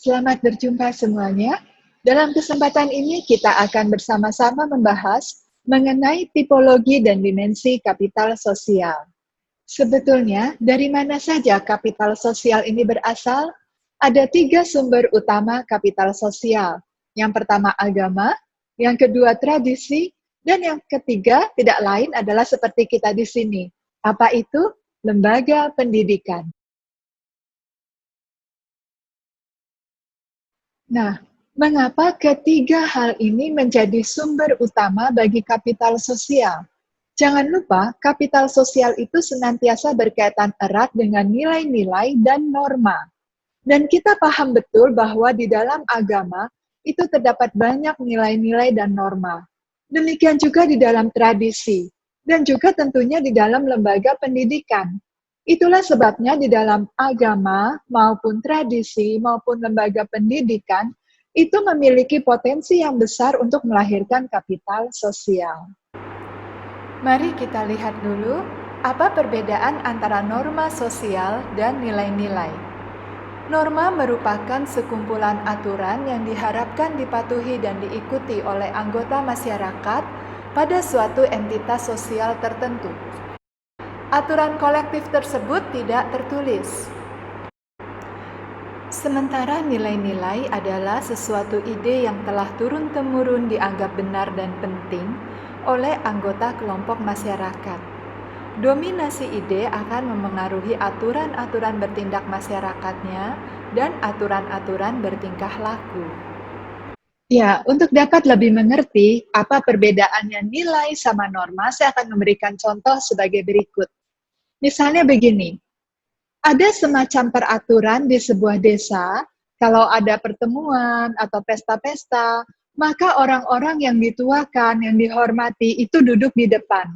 Selamat berjumpa semuanya. Dalam kesempatan ini kita akan bersama-sama membahas mengenai tipologi dan dimensi kapital sosial. Sebetulnya, dari mana saja kapital sosial ini berasal? Ada 3 sumber utama kapital sosial. Yang pertama agama, yang kedua tradisi, dan yang ketiga tidak lain adalah seperti kita di sini. Apa itu? Lembaga pendidikan. Nah, mengapa ketiga hal ini menjadi sumber utama bagi kapital sosial? Jangan lupa, kapital sosial itu senantiasa berkaitan erat dengan nilai-nilai dan norma. Dan kita paham betul bahwa di dalam agama itu terdapat banyak nilai-nilai dan norma. Demikian juga di dalam tradisi, dan juga tentunya di dalam lembaga pendidikan. Itulah sebabnya di dalam agama maupun tradisi maupun lembaga pendidikan itu memiliki potensi yang besar untuk melahirkan kapital sosial. Mari kita lihat dulu apa perbedaan antara norma sosial dan nilai-nilai. Norma merupakan sekumpulan aturan yang diharapkan dipatuhi dan diikuti oleh anggota masyarakat pada suatu entitas sosial tertentu. Aturan kolektif tersebut tidak tertulis. Sementara nilai-nilai adalah sesuatu ide yang telah turun-temurun dianggap benar dan penting oleh anggota kelompok masyarakat. Dominasi ide akan memengaruhi aturan-aturan bertindak masyarakatnya dan aturan-aturan bertingkah laku. Ya, untuk dapat lebih mengerti apa perbedaannya nilai sama norma, saya akan memberikan contoh sebagai berikut. Misalnya begini, ada semacam peraturan di sebuah desa, kalau ada pertemuan atau pesta-pesta, maka orang-orang yang dituakan, yang dihormati, itu duduk di depan.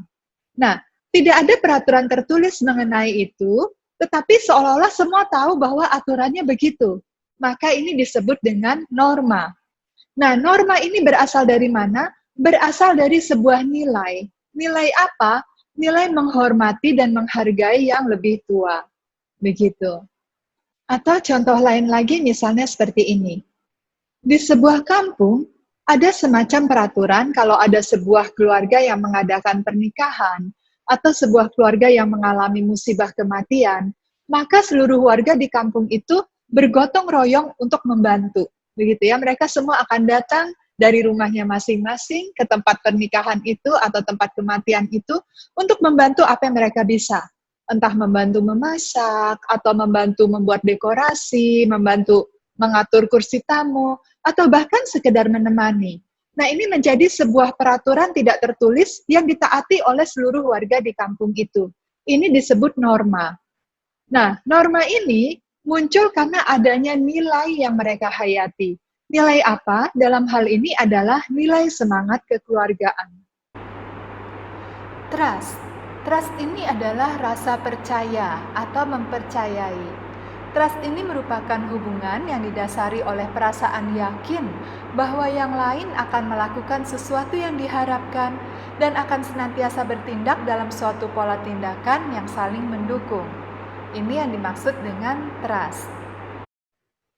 Nah, tidak ada peraturan tertulis mengenai itu, tetapi seolah-olah semua tahu bahwa aturannya begitu. Maka ini disebut dengan norma. Nah, norma ini berasal dari mana? Berasal dari sebuah nilai. Nilai apa? Nilai menghormati dan menghargai yang lebih tua. Begitu. Atau contoh lain lagi misalnya seperti ini. Di sebuah kampung, ada semacam peraturan kalau ada sebuah keluarga yang mengadakan pernikahan atau sebuah keluarga yang mengalami musibah kematian, maka seluruh warga di kampung itu bergotong royong untuk membantu. Begitu ya, mereka semua akan datang dari rumahnya masing-masing ke tempat pernikahan itu atau tempat kematian itu untuk membantu apa yang mereka bisa. Entah membantu memasak, atau membantu membuat dekorasi, membantu mengatur kursi tamu, atau bahkan sekedar menemani. Nah, ini menjadi sebuah peraturan tidak tertulis yang ditaati oleh seluruh warga di kampung itu. Ini disebut norma. Nah, norma ini muncul karena adanya nilai yang mereka hayati. Nilai apa? Dalam hal ini adalah nilai semangat kekeluargaan. Trust. Trust ini adalah rasa percaya atau mempercayai. Trust ini merupakan hubungan yang didasari oleh perasaan yakin bahwa yang lain akan melakukan sesuatu yang diharapkan dan akan senantiasa bertindak dalam suatu pola tindakan yang saling mendukung. Ini yang dimaksud dengan trust.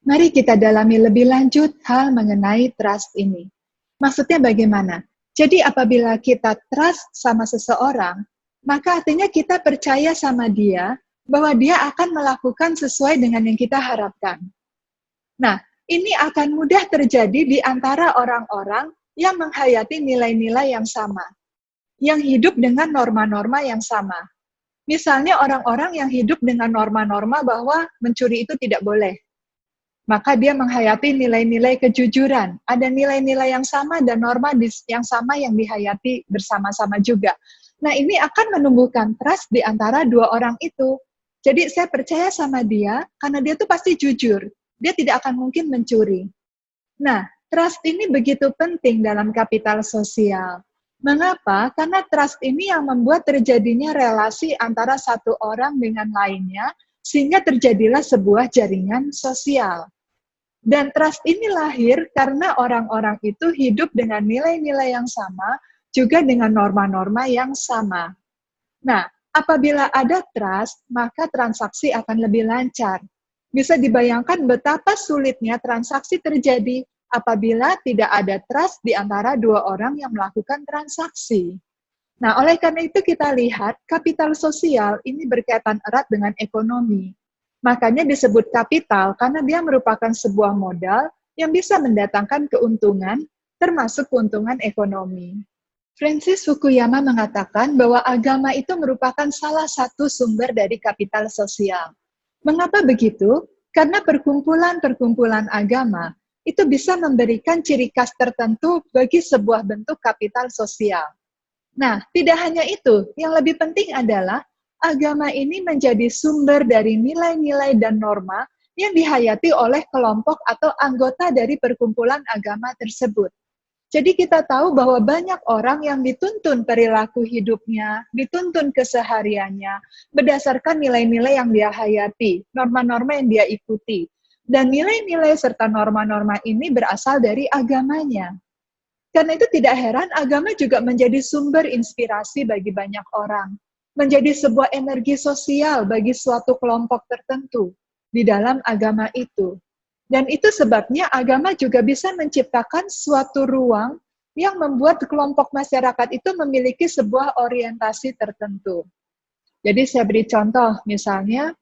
Mari kita dalami lebih lanjut hal mengenai trust ini. Maksudnya bagaimana? Jadi apabila kita trust sama seseorang, maka artinya kita percaya sama dia bahwa dia akan melakukan sesuai dengan yang kita harapkan. Nah, ini akan mudah terjadi di antara orang-orang yang menghayati nilai-nilai yang sama, yang hidup dengan norma-norma yang sama. Misalnya orang-orang yang hidup dengan norma-norma bahwa mencuri itu tidak boleh. Maka dia menghayati nilai-nilai kejujuran. Ada nilai-nilai yang sama dan norma yang sama yang dihayati bersama-sama juga. Nah, ini akan menumbuhkan trust di antara dua orang itu. Jadi saya percaya sama dia karena dia tuh pasti jujur. Dia tidak akan mungkin mencuri. Nah, trust ini begitu penting dalam kapital sosial. Mengapa? Karena trust ini yang membuat terjadinya relasi antara satu orang dengan lainnya, sehingga terjadilah sebuah jaringan sosial. Dan trust ini lahir karena orang-orang itu hidup dengan nilai-nilai yang sama, juga dengan norma-norma yang sama. Nah, apabila ada trust, maka transaksi akan lebih lancar. Bisa dibayangkan betapa sulitnya transaksi terjadi apabila tidak ada trust di antara dua orang yang melakukan transaksi. Nah, oleh karena itu kita lihat kapital sosial ini berkaitan erat dengan ekonomi. Makanya disebut kapital karena dia merupakan sebuah modal yang bisa mendatangkan keuntungan, termasuk keuntungan ekonomi. Francis Fukuyama mengatakan bahwa agama itu merupakan salah satu sumber dari kapital sosial. Mengapa begitu? Karena perkumpulan-perkumpulan agama itu bisa memberikan ciri khas tertentu bagi sebuah bentuk kapital sosial. Nah, tidak hanya itu, yang lebih penting adalah agama ini menjadi sumber dari nilai-nilai dan norma yang dihayati oleh kelompok atau anggota dari perkumpulan agama tersebut. Jadi kita tahu bahwa banyak orang yang dituntun perilaku hidupnya, dituntun kesehariannya, berdasarkan nilai-nilai yang dia hayati, norma-norma yang dia ikuti. Dan nilai-nilai serta norma-norma ini berasal dari agamanya. Karena itu tidak heran agama juga menjadi sumber inspirasi bagi banyak orang. Menjadi sebuah energi sosial bagi suatu kelompok tertentu di dalam agama itu. Dan itu sebabnya agama juga bisa menciptakan suatu ruang yang membuat kelompok masyarakat itu memiliki sebuah orientasi tertentu. Jadi saya beri contoh, misalnya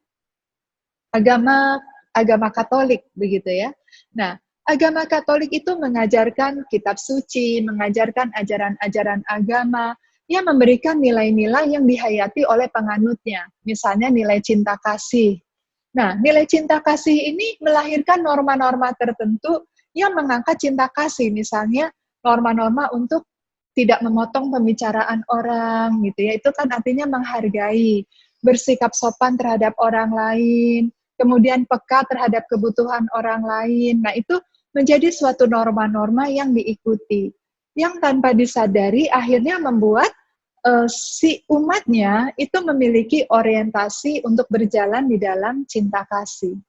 agama Katolik, begitu ya. Nah, agama Katolik itu mengajarkan kitab suci, mengajarkan ajaran-ajaran agama yang memberikan nilai-nilai yang dihayati oleh penganutnya. Misalnya nilai cinta kasih. Nah, nilai cinta kasih ini melahirkan norma-norma tertentu yang mengangkat cinta kasih. Misalnya norma-norma untuk tidak memotong pembicaraan orang, gitu ya. Itu kan artinya menghargai, bersikap sopan terhadap orang lain, kemudian peka terhadap kebutuhan orang lain. Nah, itu menjadi suatu norma-norma yang diikuti, yang tanpa disadari akhirnya membuat si umatnya itu memiliki orientasi untuk berjalan di dalam cinta kasih.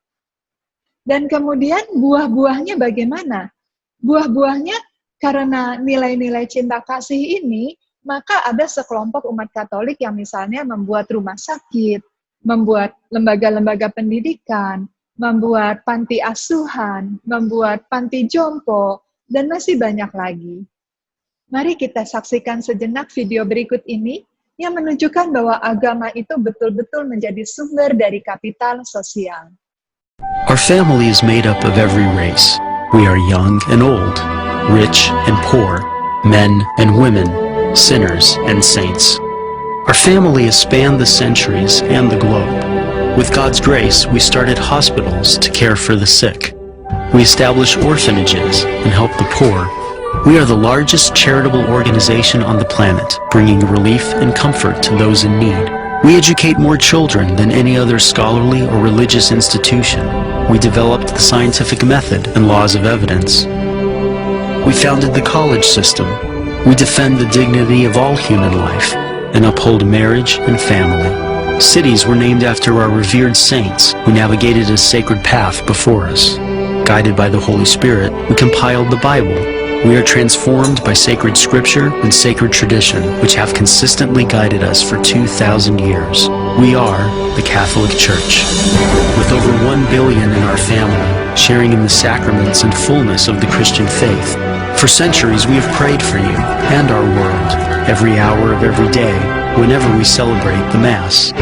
Dan kemudian buah-buahnya bagaimana? Buah-buahnya karena nilai-nilai cinta kasih ini, maka ada sekelompok umat Katolik yang misalnya membuat rumah sakit, membuat lembaga-lembaga pendidikan, membuat panti asuhan, membuat panti jompo, dan masih banyak lagi. Mari kita saksikan sejenak video berikut ini yang menunjukkan bahwa agama itu betul-betul menjadi sumber dari kapital sosial. Our family is made up of every race. We are young and old, rich and poor, men and women, sinners and saints. Our family has spanned the centuries and the globe. With God's grace, we started hospitals to care for the sick. We establish orphanages and help the poor. We are the largest charitable organization on the planet, bringing relief and comfort to those in need. We educate more children than any other scholarly or religious institution. We developed the scientific method and laws of evidence. We founded the college system. We defend the dignity of all human life and uphold marriage and family. Cities were named after our revered saints who navigated a sacred path before us. Guided by the Holy Spirit, we compiled the Bible. We are transformed by sacred scripture and sacred tradition, which have consistently guided us for 2,000 years. We are the Catholic Church. With over 1 billion in our family, sharing in the sacraments and fullness of the Christian faith. For centuries we have prayed for you and our world, every hour of every day, whenever we celebrate the Mass.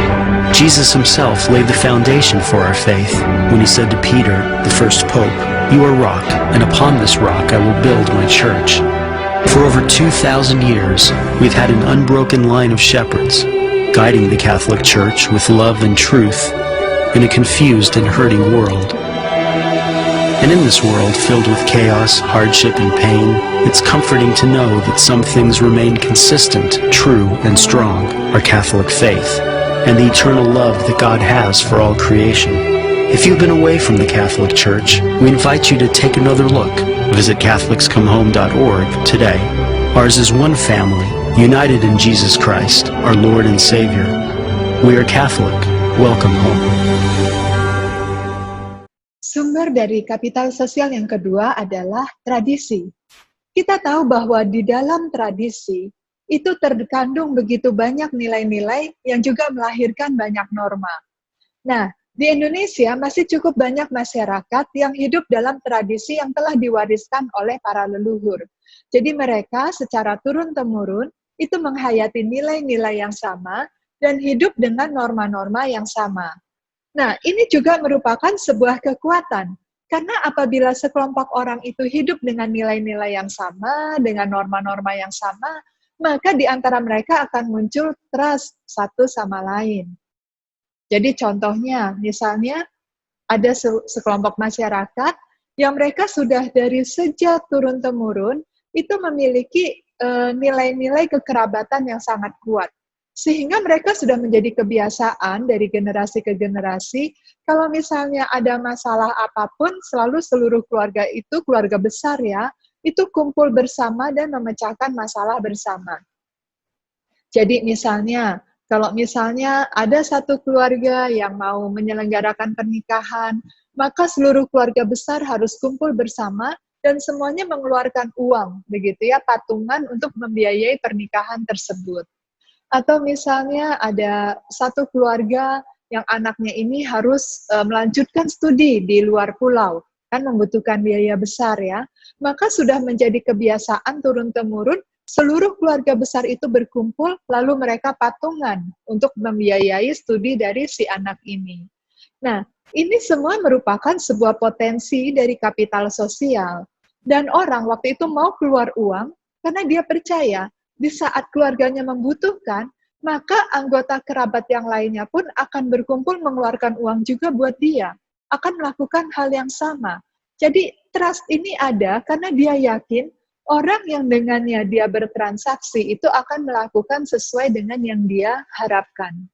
Jesus himself laid the foundation for our faith when he said to Peter, the first pope, "You are rock, and upon this rock I will build my church." For over 2,000 years, we've had an unbroken line of shepherds, guiding the Catholic Church with love and truth in a confused and hurting world. And in this world filled with chaos, hardship, and pain, it's comforting to know that some things remain consistent, true, and strong, our Catholic faith, and the eternal love that God has for all creation. If you've been away from the Catholic Church, we invite you to take another look. Visit CatholicsComeHome.org today. Ours is one family, united in Jesus Christ, our Lord and Savior. We are Catholic. Welcome home. Sumber dari kapital sosial yang kedua adalah tradisi. Kita tahu bahwa di dalam tradisi itu terkandung begitu banyak nilai-nilai yang juga melahirkan banyak norma. Nah, Di Indonesia masih cukup banyak masyarakat yang hidup dalam tradisi yang telah diwariskan oleh para leluhur. Jadi mereka secara turun-temurun itu menghayati nilai-nilai yang sama dan hidup dengan norma-norma yang sama. Nah, ini juga merupakan sebuah kekuatan. Karena apabila sekelompok orang itu hidup dengan nilai-nilai yang sama, dengan norma-norma yang sama, maka di antara mereka akan muncul trust satu sama lain. Jadi contohnya, misalnya ada sekelompok masyarakat yang mereka sudah dari sejak turun-temurun itu memiliki nilai-nilai kekerabatan yang sangat kuat. Sehingga mereka sudah menjadi kebiasaan dari generasi ke generasi, kalau misalnya ada masalah apapun, selalu seluruh keluarga itu, keluarga besar ya, itu kumpul bersama dan memecahkan masalah bersama. Jadi misalnya, kalau misalnya ada satu keluarga yang mau menyelenggarakan pernikahan, maka seluruh keluarga besar harus kumpul bersama dan semuanya mengeluarkan uang, begitu ya, patungan untuk membiayai pernikahan tersebut. Atau misalnya ada satu keluarga yang anaknya ini harus melanjutkan studi di luar pulau, kan membutuhkan biaya besar ya, maka sudah menjadi kebiasaan turun-temurun, seluruh keluarga besar itu berkumpul, lalu mereka patungan untuk membiayai studi dari si anak ini. Nah, ini semua merupakan sebuah potensi dari kapital sosial. Dan orang waktu itu mau keluar uang, karena dia percaya, di saat keluarganya membutuhkan, maka anggota kerabat yang lainnya pun akan berkumpul mengeluarkan uang juga buat dia, akan melakukan hal yang sama. Jadi trust ini ada karena dia yakin orang yang dengannya dia bertransaksi itu akan melakukan sesuai dengan yang dia harapkan.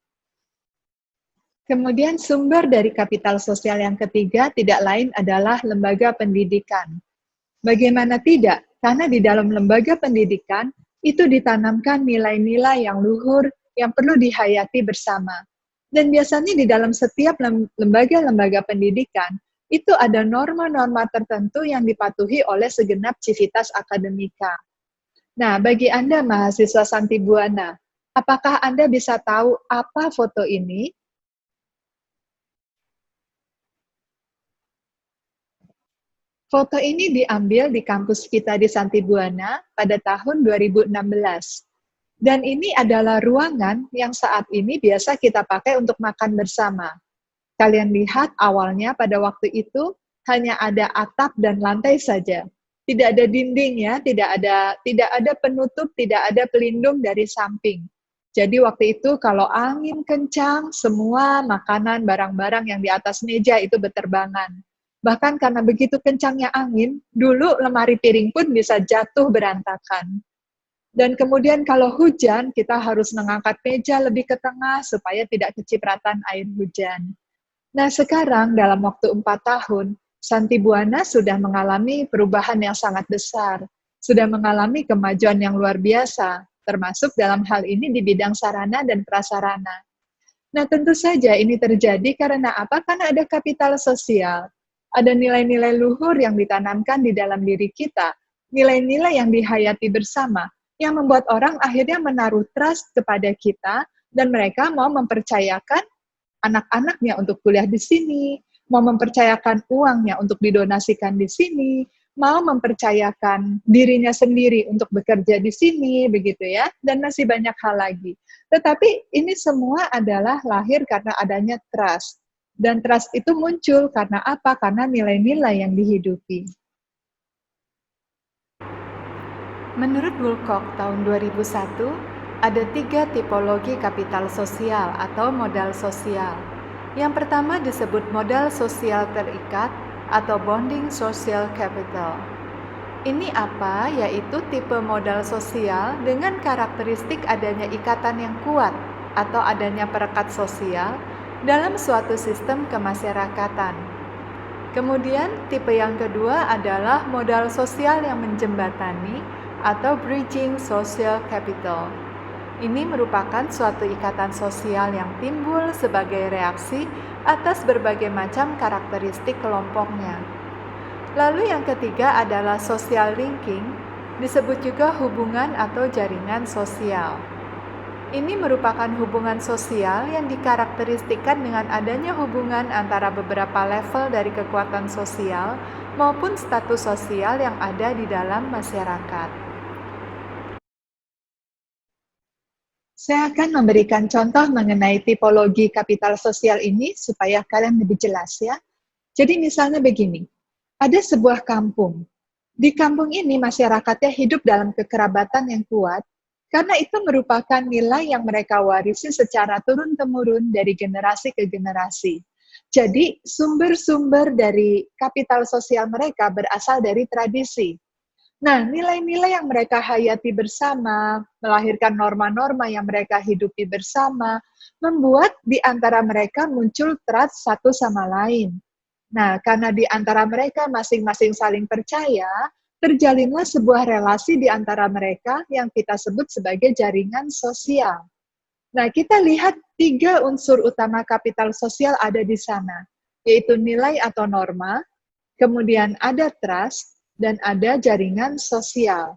Kemudian sumber dari kapital sosial yang ketiga tidak lain adalah lembaga pendidikan. Bagaimana tidak? Karena di dalam lembaga pendidikan itu ditanamkan nilai-nilai yang luhur yang perlu dihayati bersama. Dan biasanya di dalam setiap lembaga-lembaga pendidikan, itu ada norma-norma tertentu yang dipatuhi oleh segenap civitas akademika. Nah, bagi Anda mahasiswa Santibuana, apakah Anda bisa tahu apa foto ini? Foto ini diambil di kampus kita di Santibuana pada tahun 2016. Dan ini adalah ruangan yang saat ini biasa kita pakai untuk makan bersama. Kalian lihat awalnya pada waktu itu hanya ada atap dan lantai saja. Tidak ada dinding ya, tidak ada penutup, tidak ada pelindung dari samping. Jadi waktu itu kalau angin kencang, semua makanan, barang-barang yang di atas meja itu berterbangan. Bahkan karena begitu kencangnya angin, dulu lemari piring pun bisa jatuh berantakan. Dan kemudian kalau hujan, kita harus mengangkat meja lebih ke tengah supaya tidak kecipratan air hujan. Nah sekarang dalam waktu 4 tahun, Santibuana sudah mengalami perubahan yang sangat besar. Sudah mengalami kemajuan yang luar biasa, termasuk dalam hal ini di bidang sarana dan prasarana. Nah tentu saja ini terjadi karena apa? Karena ada kapital sosial. Ada nilai-nilai luhur yang ditanamkan di dalam diri kita, nilai-nilai yang dihayati bersama, yang membuat orang akhirnya menaruh trust kepada kita, dan mereka mau mempercayakan anak-anaknya untuk kuliah di sini, mau mempercayakan uangnya untuk didonasikan di sini, mau mempercayakan dirinya sendiri untuk bekerja di sini, begitu ya, dan masih banyak hal lagi. Tetapi ini semua adalah lahir karena adanya trust. Dan trust itu muncul karena apa? Karena nilai-nilai yang dihidupi. Menurut Woolcock tahun 2001, ada 3 tipologi kapital sosial atau modal sosial. Yang pertama disebut modal sosial terikat atau bonding social capital. Ini apa? Yaitu tipe modal sosial dengan karakteristik adanya ikatan yang kuat atau adanya perekat sosial dalam suatu sistem kemasyarakatan. Kemudian tipe yang kedua adalah modal sosial yang menjembatani atau bridging social capital. Ini merupakan suatu ikatan sosial yang timbul sebagai reaksi atas berbagai macam karakteristik kelompoknya. Lalu yang ketiga adalah social linking, disebut juga hubungan atau jaringan sosial. Ini merupakan hubungan sosial yang dikarakteristikkan dengan adanya hubungan antara beberapa level dari kekuatan sosial maupun status sosial yang ada di dalam masyarakat. Saya akan memberikan contoh mengenai tipologi kapital sosial ini supaya kalian lebih jelas ya. Jadi misalnya begini, ada sebuah kampung. Di kampung ini masyarakatnya hidup dalam kekerabatan yang kuat karena itu merupakan nilai yang mereka warisi secara turun-temurun dari generasi ke generasi. Jadi sumber-sumber dari kapital sosial mereka berasal dari tradisi. Nah, nilai-nilai yang mereka hayati bersama, melahirkan norma-norma yang mereka hidupi bersama, membuat di antara mereka muncul trust satu sama lain. Nah, karena di antara mereka masing-masing saling percaya, terjalinlah sebuah relasi di antara mereka yang kita sebut sebagai jaringan sosial. Nah, kita lihat 3 unsur utama kapital sosial ada di sana, yaitu nilai atau norma, kemudian ada trust, dan ada jaringan sosial.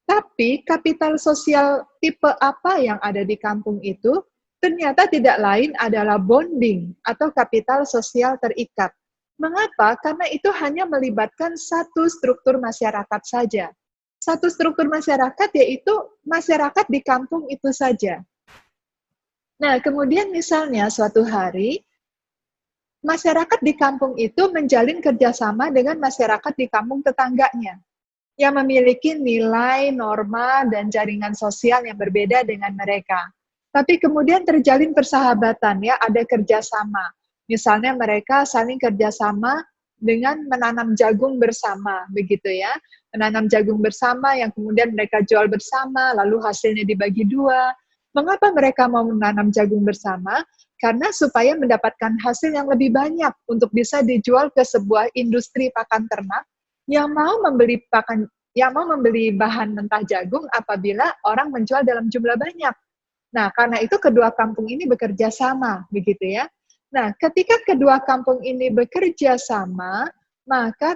Tapi kapital sosial tipe apa yang ada di kampung itu ternyata tidak lain adalah bonding atau kapital sosial terikat. Mengapa? Karena itu hanya melibatkan satu struktur masyarakat saja. Satu struktur masyarakat yaitu masyarakat di kampung itu saja. Nah, kemudian misalnya suatu hari masyarakat di kampung itu menjalin kerjasama dengan masyarakat di kampung tetangganya yang memiliki nilai, norma, dan jaringan sosial yang berbeda dengan mereka. Tapi kemudian terjalin persahabatan, ya, ada kerjasama. Misalnya mereka saling kerjasama dengan menanam jagung bersama, begitu ya. Menanam jagung bersama yang kemudian mereka jual bersama, lalu hasilnya dibagi 2. Mengapa mereka mau menanam jagung bersama? Karena supaya mendapatkan hasil yang lebih banyak untuk bisa dijual ke sebuah industri pakan ternak yang mau membeli bahan mentah jagung apabila orang menjual dalam jumlah banyak. Nah, karena itu kedua kampung ini bekerja sama, begitu ya. Nah, ketika kedua kampung ini bekerja sama, maka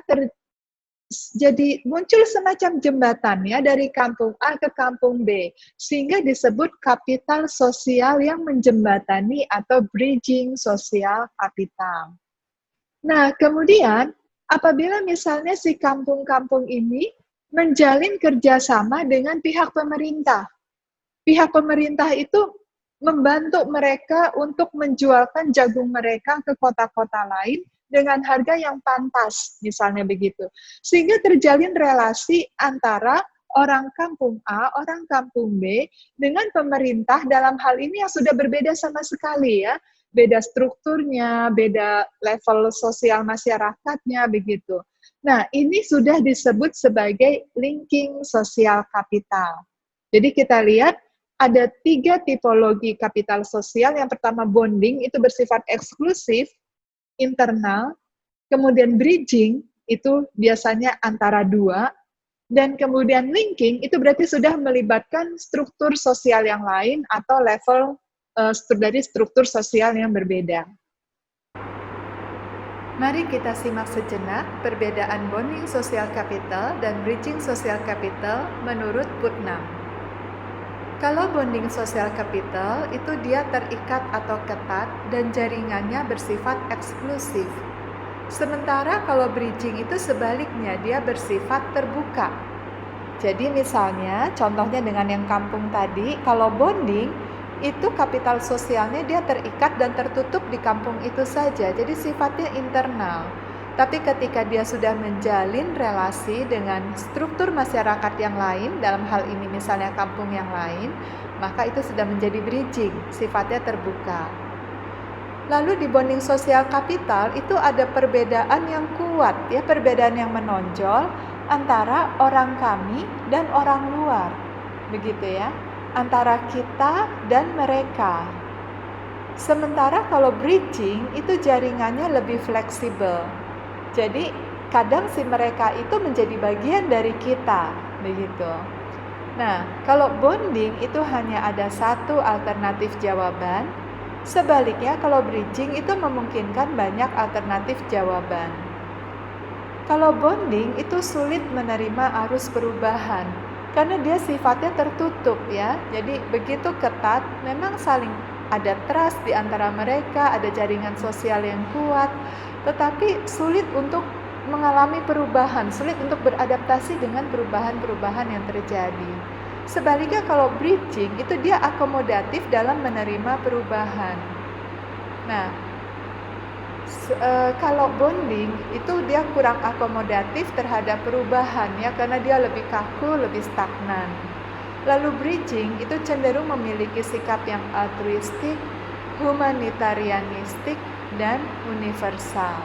jadi muncul semacam jembatan ya dari kampung A ke kampung B, sehingga disebut kapital sosial yang menjembatani atau bridging sosial kapital. Nah, kemudian apabila misalnya si kampung-kampung ini menjalin kerjasama dengan pihak pemerintah, pihak pemerintah itu membantu mereka untuk menjualkan jagung mereka ke kota-kota lain dengan harga yang pantas, misalnya begitu. Sehingga terjalin relasi antara orang kampung A, orang kampung B, dengan pemerintah dalam hal ini yang sudah berbeda sama sekali ya. Beda strukturnya, beda level sosial masyarakatnya, begitu. Nah, ini sudah disebut sebagai linking sosial kapital. Jadi kita lihat, ada 3 tipologi kapital sosial. Yang pertama bonding, itu bersifat eksklusif, internal, kemudian bridging, itu biasanya antara 2, dan kemudian linking, itu berarti sudah melibatkan struktur sosial yang lain atau level dari struktur sosial yang berbeda. Mari kita simak sejenak perbedaan bonding sosial capital dan bridging sosial capital menurut Putnam. Kalau bonding sosial capital itu dia terikat atau ketat dan jaringannya bersifat eksklusif. Sementara kalau bridging itu sebaliknya, dia bersifat terbuka. Jadi misalnya contohnya dengan yang kampung tadi, kalau bonding itu kapital sosialnya dia terikat dan tertutup di kampung itu saja, jadi sifatnya internal. Tapi ketika dia sudah menjalin relasi dengan struktur masyarakat yang lain, dalam hal ini misalnya kampung yang lain, maka itu sudah menjadi bridging, sifatnya terbuka. Lalu di bonding sosial kapital itu ada perbedaan yang kuat, ya, perbedaan yang menonjol antara orang kami dan orang luar, begitu ya, antara kita dan mereka. Sementara kalau bridging itu jaringannya lebih fleksibel. Jadi kadang si mereka itu menjadi bagian dari kita, begitu. Nah, kalau bonding itu hanya ada satu alternatif jawaban. Sebaliknya kalau bridging itu memungkinkan banyak alternatif jawaban. Kalau bonding itu sulit menerima arus perubahan karena dia sifatnya tertutup ya. Jadi begitu ketat, memang saling ada trust di antara mereka, ada jaringan sosial yang kuat, tetapi sulit untuk mengalami perubahan, sulit untuk beradaptasi dengan perubahan-perubahan yang terjadi. Sebaliknya kalau bridging itu dia akomodatif dalam menerima perubahan. Nah, kalau bonding itu dia kurang akomodatif terhadap perubahan ya, karena dia lebih kaku, lebih stagnan. Lalu bridging itu cenderung memiliki sikap yang altruistik, humanitarianistik, dan universal.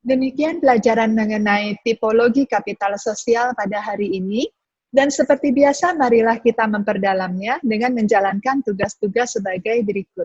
Demikian pelajaran mengenai tipologi kapital sosial pada hari ini. Dan seperti biasa, marilah kita memperdalamnya dengan menjalankan tugas-tugas sebagai berikut.